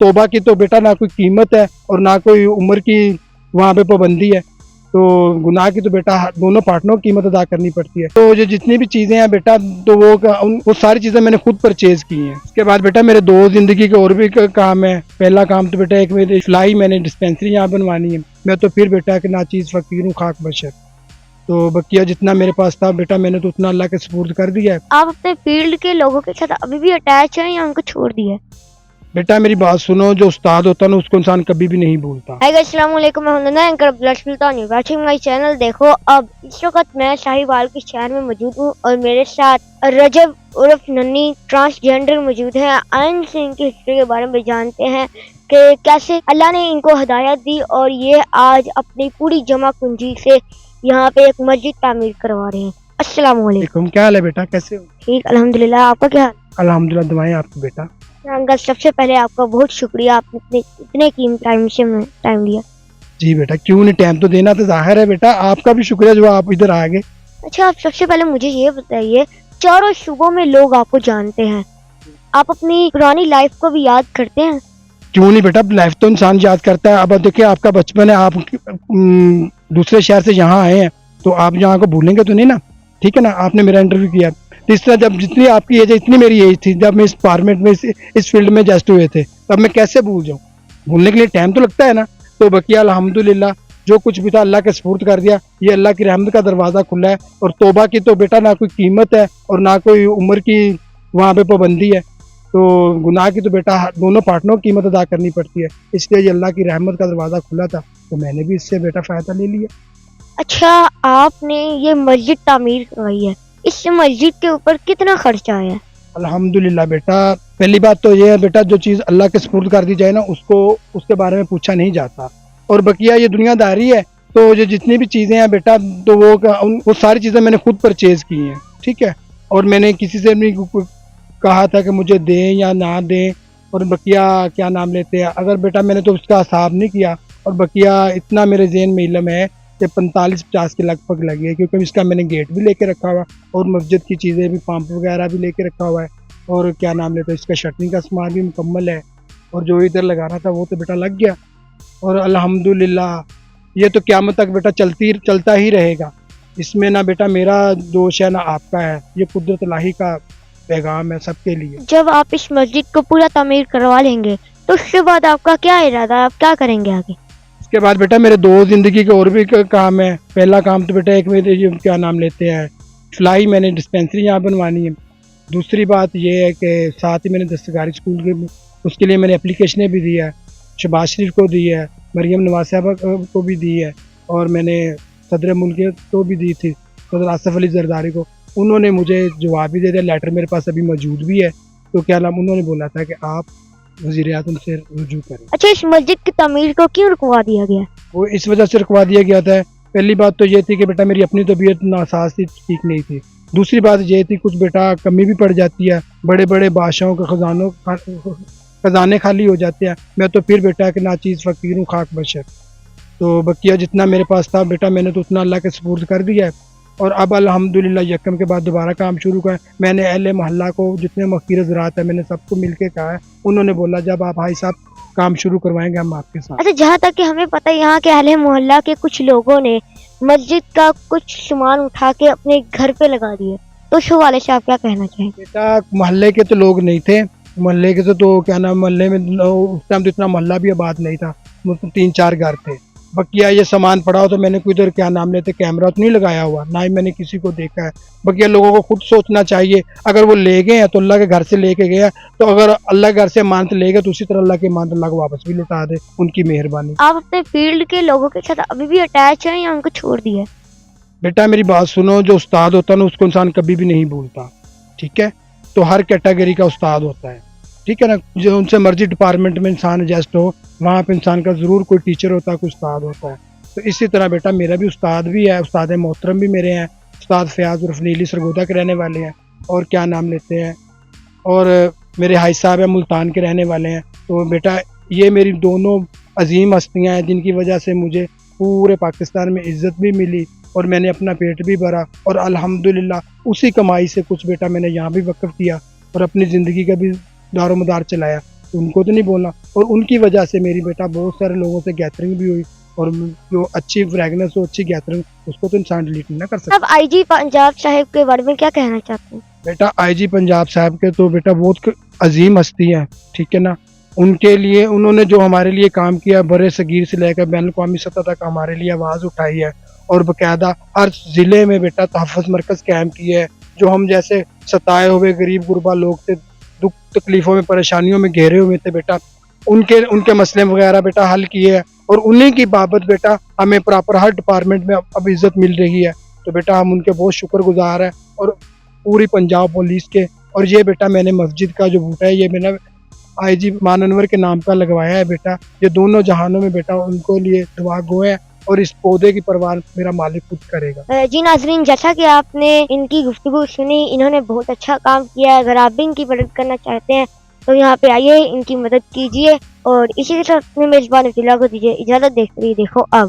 तौबा की तो बेटा ना कोई कीमत है और ना कोई उम्र की वहाँ पे पाबंदी है। तो गुनाह की तो बेटा दोनों पार्टनरों की कीमत अदा करनी पड़ती है। तो जो जितनी भी चीज़ें हैं बेटा, तो वो सारी चीज़ें मैंने खुद परचेज की हैं। उसके बाद बेटा मेरे दो ज़िंदगी के और भी काम है। पहला काम तो बेटा एक मेरी सिलाई, मैंने डिस्पेंसरी यहाँ बनवानी है। मैं तो फिर बेटा कि नाचीज़ फ़कीर हूँ, खाक बशर। तो बकिया जितना मेरे पास था बेटा, मैंने तो उतना अल्लाह के सुपुर्द कर दिया है। आप अपने फील्ड के लोगों के साथ अभी भी अटैच हैं या उनको छोड़ दिया है? बेटा मेरी बात सुनो, जो उस्ताद होता है ना उसको इंसान कभी भी नहीं भूलता। हाय गाइस, अस्सलाम वालेकुम। मैं हूं नन्ना anchor Abdullah Sultan, you watching my channel. देखो, अब इस वक्त मैं शाहीवाल के शहर में मौजूद हूं और मेरे साथ रजब उर्फ नन्नी ट्रांसजेंडर मौजूद है। आइन से इनकी हिस्ट्री के बारे में जानते हैं कि कैसे अल्लाह ने इनको हिदायत दी और ये आज अपनी पूरी जमा पूंजी से यहाँ पे एक मस्जिद तामीर करवा रहे हैं। अस्सलाम वालेकुम। क्या हाल है बेटा, कैसे हो? ठीक, अल्हम्दुलिल्लाह। आपका क्या हाल? अल्हम्दुलिल्लाह, दुआएं आपकी बेटा। अंकल, सबसे पहले आपका बहुत शुक्रिया, आपने इतने कीमती टाइम से टाइम दिया। जी बेटा, क्यों नहीं, टाइम तो देना तो जाहिर है बेटा, आपका भी शुक्रिया जो आप इधर आ गए। अच्छा, आप सबसे पहले मुझे ये बताइए, चारों शुबों में लोग आपको जानते हैं, आप अपनी पुरानी लाइफ को भी याद करते हैं? क्यों नहीं बेटा, लाइफ तो इंसान याद करता है। अब देखिए आपका बचपन है, आप दूसरे शहर से यहाँ आए हैं, तो आप यहाँ को भूलेंगे तो नहीं ना। ठीक है ना, आपने मेरा इंटरव्यू किया। तीसरा, जब जितनी आपकी एज है इतनी मेरी एज थी जब मैं इस पार्मेंट में इस फील्ड में जस्ट हुए थे, तब मैं कैसे भूल जाऊँ। भूलने के लिए टाइम तो लगता है ना। तो बकिया अल्हम्दुलिल्लाह, जो कुछ भी था अल्लाह के सुपुर्द कर दिया। ये अल्लाह की रहमत का दरवाज़ा खुला है। और तौबा की तो बेटा ना कोई कीमत है और ना कोई उम्र की वहाँ पे पाबंदी है। तो गुनाह की तो बेटा दोनों पार्टनरों की कीमत अदा करनी पड़ती है। इसलिए ये अल्लाह की रहमत का दरवाज़ा खुला था, तो मैंने भी इससे बेटा फ़ायदा ले लिया। अच्छा, आपने ये मस्जिद तामीर करवाई है, इस मस्जिद के ऊपर कितना खर्चा आया है? अल्हम्दुलिल्लाह बेटा, पहली बात तो ये है बेटा, जो चीज़ अल्लाह के सुपुर्द कर दी जाए ना, उसको उसके बारे में पूछा नहीं जाता। और बकिया ये दुनियादारी है। तो जो जितनी भी चीज़ें हैं बेटा, तो वो सारी चीज़ें मैंने खुद परचेज़ की हैं। ठीक है, और मैंने किसी से नहीं कहा था कि मुझे दें या ना दें। और बकिया क्या नाम लेते हैं, अगर बेटा मैंने तो उसका हिसाब नहीं किया। और बकिया इतना मेरे ज़हन में इल्म है कि 45-50 के लगभग लगी है, क्योंकि इसका मैंने गेट भी लेके रखा हुआ और मस्जिद की चीज़ें भी, पंप वगैरह भी लेके रखा हुआ है। और क्या नाम लेते हैं, इसका शटरिंग का सामान भी मुकम्मल है। और जो इधर लगाना था वो तो बेटा लग गया। और अल्हम्दुलिल्लाह, ये तो क़यामत तक बेटा चलता ही रहेगा। इसमें ना बेटा मेरा दोष है ना आपका है, ये कुदरत इलाही का पैगाम है सबके लिए। जब आप इस मस्जिद को पूरा तामीर करवा लेंगे तो उसके बाद आपका क्या इरादा है, आप क्या करेंगे आगे? इसके बाद बेटा मेरे दो ज़िंदगी के और भी काम है। पहला काम तो बेटा एक मेरे ये क्या नाम लेते हैं सिलाई, मैंने डिस्पेंसरी यहाँ बनवानी है। दूसरी बात ये है कि साथ ही मैंने दस्तकारी स्कूल के, उसके लिए मैंने एप्लीकेशनें भी दी है। शहबाज शरीफ को दी है, मरियम नवाज साहबा को भी दी है, और मैंने सदर मुल्क को भी दी थी, सदर आसफ अली जरदारी को। उन्होंने मुझे जवाब भी दे दिया, लेटर मेरे पास अभी मौजूद भी है। तो क्या नाम, उन्होंने बोला था कि आप वज़ीर-ए-आज़म से रुजू करें। अच्छा, इस मस्जिद की तामीर को क्यों रुकवा दिया गया? वो इस वजह से रुकवा दिया गया था। पहली बात तो ये थी कि बेटा मेरी अपनी तबीयत नासाज थी, ठीक नहीं थी। दूसरी बात ये थी, कुछ बेटा कमी भी पड़ जाती है, बड़े बड़े बादशाहों के खजाने खाली हो जाते हैं। मैं तो फिर बेटा कि नाचीज़ फ़कीर हूँ, खाक बशर। तो बकिया जितना मेरे पास था बेटा, मैंने तो उतना अल्लाह के सुपुर्द कर दिया है। और अब अल्हम्दुलिल्लाह यकम के बाद दोबारा काम शुरू करा। मैंने अहले मोहल्ला को, जितने मखीर ज़रात है, मैंने सबको मिल के कहा है। उन्होंने बोला जब आप भाई साहब काम शुरू करवाएंगे हम आपके साथ। अच्छा, जहाँ तक कि हमें पता है, यहाँ के अहले मोहल्ला के कुछ लोगों ने मस्जिद का कुछ सामान उठा के अपने घर पे लगा दिया, तो उस हवाले से आप क्या कहना चाहेंगे? बेटा मोहल्ले के तो लोग नहीं थे, मोहल्ले के तो क्या नाम, मोहल्ले में उस टाइम तो इतना मोहल्ला भी आबाद नहीं था, मतलब 3-4 घर थे। बकिया ये सामान पड़ा हो तो मैंने कोई इधर क्या नाम लेते कैमरा तो नहीं लगाया हुआ, ना ही मैंने किसी को देखा है। बकिया लोगों को खुद सोचना चाहिए, अगर वो ले गए हैं तो अल्लाह के घर से लेके गया, तो अगर अल्लाह के घर से मानत ले गए तो उसी तरह अल्लाह के मानत अल्लाह को वापस भी लौटा दे, उनकी मेहरबानी। आप अपने फील्ड के लोगों के साथ अभी भी अटैच हैं या उनको छोड़ दिया? बेटा मेरी बात सुनो, जो उस्ताद होता है ना उसको इंसान कभी भी नहीं भूलता। ठीक है, तो हर कैटेगरी का उस्ताद होता है। ठीक है ना, जो उनसे मर्जी डिपार्टमेंट में इंसान एडजस्ट हो, वहाँ पे इंसान का ज़रूर कोई टीचर होता है, कोई उस्ताद होता है। तो इसी तरह बेटा मेरा भी उस्ताद भी है, उस्ताद मोहतरम भी मेरे हैं। उस्ताद फ़याज़ उर्फ़ नीली सरगोदा के रहने वाले हैं, और क्या नाम लेते हैं, और मेरे हाई साहब हैं मुल्तान के रहने वाले हैं। तो बेटा ये मेरी दोनों अजीम हस्तियाँ हैं, जिनकी वजह से मुझे पूरे पाकिस्तान में इज़्ज़त भी मिली और मैंने अपना पेट भी भरा। और अल्हम्दुलिल्लाह उसी कमाई से कुछ बेटा मैंने यहाँ भी वक़्फ़ किया और अपनी ज़िंदगी का भी दारोमदार चलाया। तो उनको तो नहीं बोलना। और उनकी वजह से मेरी बेटा बहुत सारे लोगों से गैदरिंग भी हुई, और जो अच्छी फ्रेगनेंस हो, अच्छी गैदरिंग, उसको तो इंसान डिलीट नहीं ना कर सकता। अब आईजी पंजाब साहिब के बारे में क्या कहना चाहते हैं? बेटा आईजी पंजाब साहब के तो बेटा बहुत अजीम हस्ती हैं, ठीक है ना। उनके लिए उन्होंने जो हमारे लिए काम किया, बड़े सगीर से लेकर बैन अवी सतह तक हमारे लिए आवाज़ उठाई है, और बाकायदा हर ज़िले में बेटा तहफ़्फ़ुज़ मरकज़ कायम किए हैं। जो हम जैसे सताए हुए गरीब गुरबा लोग थे, दुख तकलीफ़ों में, परेशानियों में घेरे हुए थे बेटा, उनके उनके मसले वगैरह बेटा हल किए हैं, और उन्हीं की बाबत बेटा हमें प्रॉपर हर डिपार्टमेंट में अब इज़्ज़त मिल रही है। तो बेटा हम उनके बहुत शुक्रगुज़ार हैं, और पूरी पंजाब पुलिस के। और ये बेटा मैंने मस्जिद का जो बूटा है, ये मैंने आईजी मान अनवर के नाम का लगवाया है बेटा। ये दोनों जहानों में बेटा उनको लिए दुआ गो है, और इस पौधे की परवाह मेरा मालिक खुद करेगा। जी नाज़रीन, जैसा कि आपने इनकी गुफ्तगू सुनी, इन्होंने बहुत अच्छा काम किया है। अगर आप भी इनकी मदद करना चाहते हैं तो यहाँ पे आइए, इनकी मदद कीजिए। और इसी के साथ अपने मेज़बान अब्दुल्ला को दीजिए इजाज़त। देखते रहिए देखो अब।